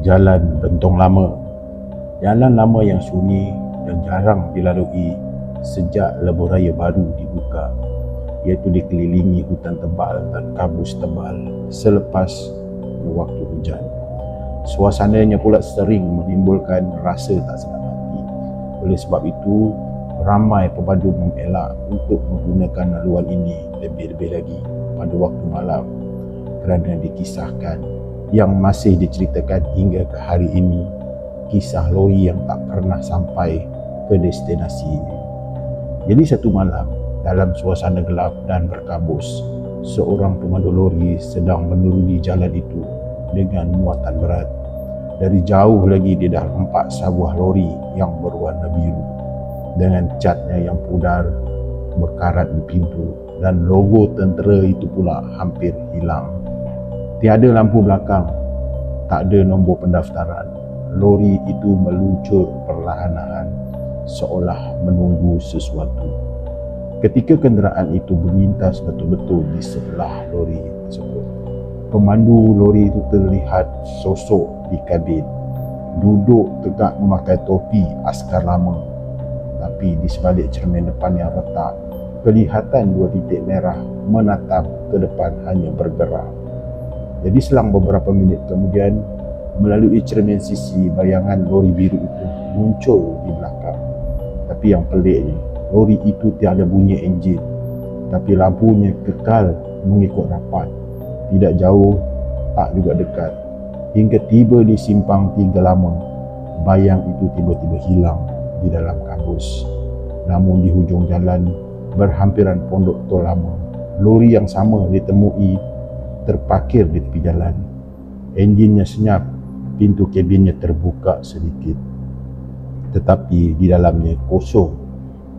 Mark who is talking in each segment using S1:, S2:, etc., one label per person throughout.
S1: Jalan Bentong Lama. Jalan lama yang sunyi dan jarang dilalui sejak lebuh raya baru dibuka, iaitu dikelilingi hutan tebal dan kabus tebal selepas waktu hujan. Suasananya pula sering menimbulkan rasa tak sedap hati. Oleh sebab itu, ramai pemandu mengelak untuk menggunakan laluan ini lebih-lebih lagi pada waktu malam, kerana dikisahkan yang masih diceritakan hingga ke hari ini, kisah lori yang tak pernah sampai ke destinasinya. Jadi satu malam, dalam suasana gelap dan berkabus, seorang pemandu lori sedang menuruni jalan itu dengan muatan berat. Dari jauh lagi dia dah nampak sebuah lori yang berwarna biru dengan catnya yang pudar berkarat di pintu, dan logo tentera itu pula hampir hilang. Tiada lampu belakang, tak ada nombor pendaftaran. Lori itu meluncur perlahan-lahan seolah menunggu sesuatu. Ketika kenderaan itu melintas betul-betul di sebelah lori tersebut, pemandu lori itu terlihat sosok di kabin, duduk tegak memakai topi askar lama. Tapi di sebalik cermin depan yang retak, kelihatan dua titik merah menatap ke depan hanya bergerak. Jadi selang beberapa minit kemudian, melalui cermin sisi, bayangan lori biru itu muncul di belakang. Tapi yang peliknya, lori itu tiada bunyi enjin, tapi lampunya kekal mengikut rapat. Tidak jauh, tak juga dekat. Hingga tiba di simpang 3 lama, bayang itu tiba-tiba hilang di dalam kabus. Namun di hujung jalan, berhampiran pondok tol lama, lori yang sama ditemui terparkir di tepi jalan. Enjinnya senyap, pintu kabinnya terbuka sedikit, tetapi di dalamnya kosong,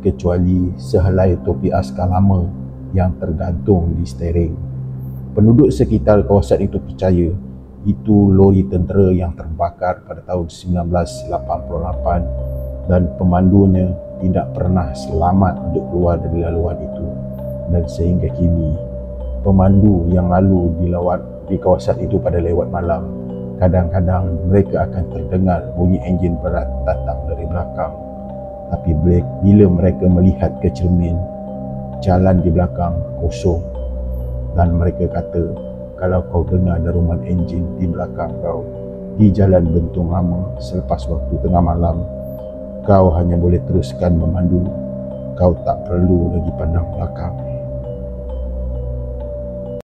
S1: kecuali sehelai topi askar lama yang tergantung di steering. Penduduk sekitar kawasan itu percaya itu lori tentera yang terbakar pada tahun 1988 dan pemandunya tidak pernah selamat untuk keluar dari laluan itu. Dan sehingga kini, pemandu yang lalu di kawasan itu pada lewat malam, kadang-kadang mereka akan terdengar bunyi enjin berat datang dari belakang. Tapi bila mereka melihat ke cermin, jalan di belakang kosong. Dan mereka kata, kalau kau dengar deruman enjin di belakang kau di Jalan Bentong Lama selepas waktu tengah malam, kau hanya boleh teruskan memandu. Kau tak perlu lagi pandang belakang.